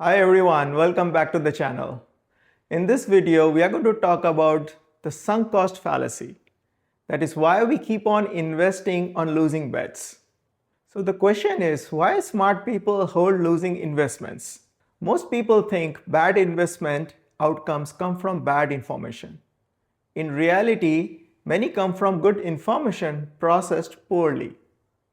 Hi everyone, welcome back to the channel. In this video, we are going to talk about the sunk cost fallacy. That is why we keep on investing on losing bets. So the question is, why smart people hold losing investments? Most people think bad investment outcomes come from bad information. In reality, many come from good information processed poorly.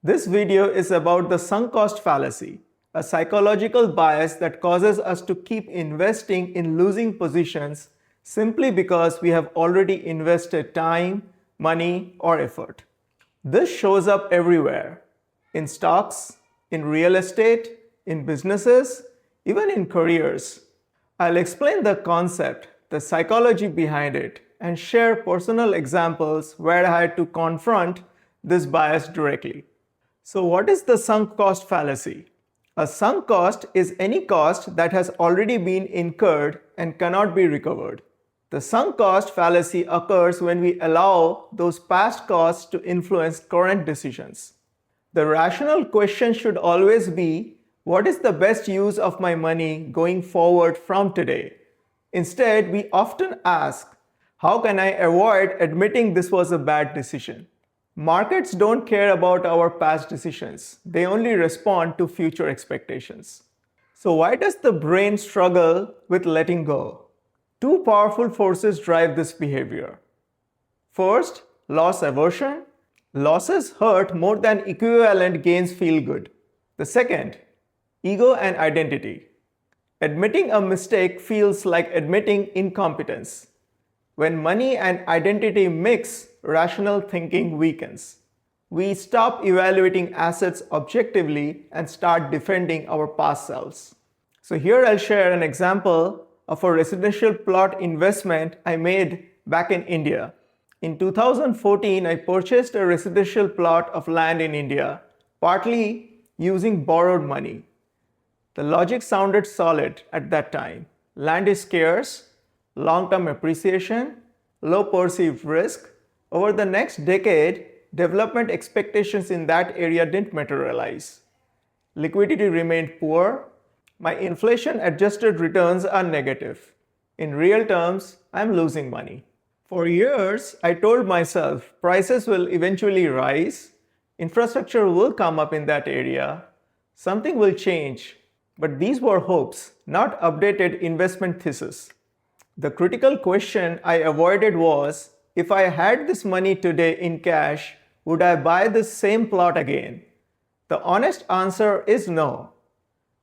This video is about the sunk cost fallacy, a psychological bias that causes us to keep investing in losing positions simply because we have already invested time, money, or effort. This shows up everywhere, in stocks, in real estate, in businesses, even in careers. I'll explain the concept, the psychology behind it, and share personal examples where I had to confront this bias directly. So what is the sunk cost fallacy? A sunk cost is any cost that has already been incurred and cannot be recovered. The sunk cost fallacy occurs when we allow those past costs to influence current decisions. The rational question should always be, what is the best use of my money going forward from today? Instead, we often ask, how can I avoid admitting this was a bad decision? Markets don't care about our past decisions. They only respond to future expectations. So why does the brain struggle with letting go? Two powerful forces drive this behavior. First, loss aversion. Losses hurt more than equivalent gains feel good. The second, ego and identity. Admitting a mistake feels like admitting incompetence. When money and identity mix, rational thinking weakens. We stop evaluating assets objectively and start defending our past selves. So here I'll share an example of a residential plot investment I made back in India. In 2014, I purchased a residential plot of land in India, partly using borrowed money. The logic sounded solid at that time. Land is scarce, long-term appreciation, low perceived risk. Over the next decade, development expectations in that area didn't materialize. Liquidity remained poor. My inflation-adjusted returns are negative. In real terms, I'm losing money. For years, I told myself prices will eventually rise, infrastructure will come up in that area, something will change. But these were hopes, not updated investment thesis. The critical question I avoided was, if I had this money today in cash, would I buy this same plot again? The honest answer is no.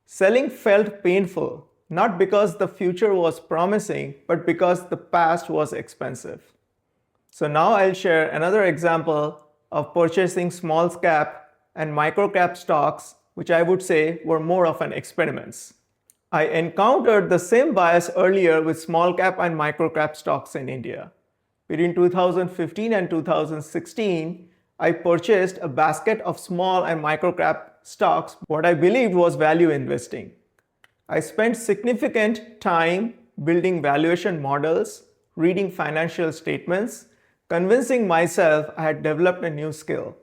Selling felt painful, not because the future was promising, but because the past was expensive. So now I'll share another example of purchasing small cap and micro cap stocks, which I would say were more of an experiments. I encountered the same bias earlier with small cap and micro cap stocks in India. Between 2015 and 2016, I purchased a basket of small and micro cap stocks, what I believed was value investing. I spent significant time building valuation models, reading financial statements, convincing myself I had developed a new skill.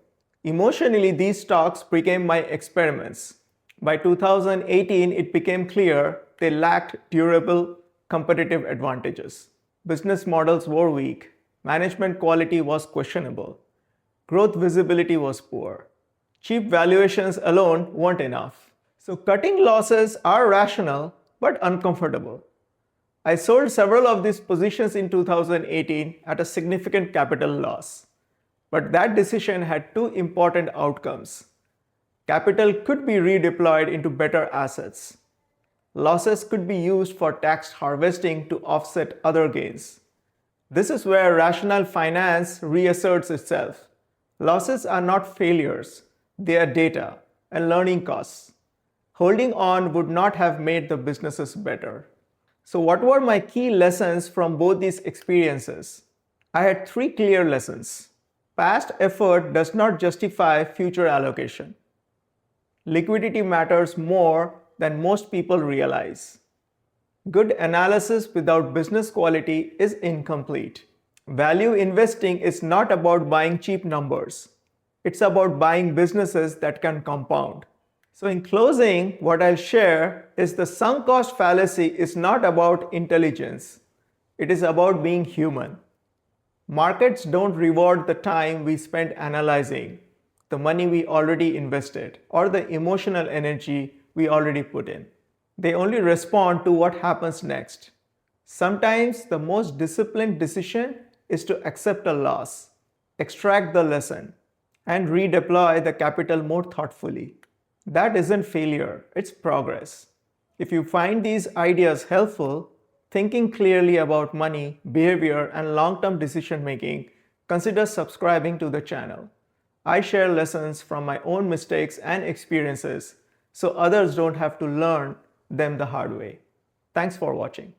Emotionally, these stocks became my experiments. By 2018, it became clear they lacked durable competitive advantages. Business models were weak. Management quality was questionable. Growth visibility was poor. Cheap valuations alone weren't enough. So cutting losses are rational but uncomfortable. I sold several of these positions in 2018 at a significant capital loss. But that decision had two important outcomes. Capital could be redeployed into better assets. Losses could be used for tax harvesting to offset other gains. This is where rational finance reasserts itself. Losses are not failures, they are data and learning costs. Holding on would not have made the businesses better. So what were my key lessons from both these experiences? I had three clear lessons. Past effort does not justify future allocation. Liquidity matters more than most people realize. Good analysis without business quality is incomplete. Value investing is not about buying cheap numbers. It's about buying businesses that can compound. So in closing, what I'll share is the sunk cost fallacy is not about intelligence. It is about being human. Markets don't reward the time we spent analyzing, the money we already invested, or the emotional energy we already put in. They only respond to what happens next. Sometimes the most disciplined decision is to accept a loss, extract the lesson, and redeploy the capital more thoughtfully. That isn't failure, it's progress. If you find these ideas helpful, thinking clearly about money, behavior, and long-term decision making, consider subscribing to the channel. I share lessons from my own mistakes and experiences so others don't have to learn them the hard way. Thanks for watching.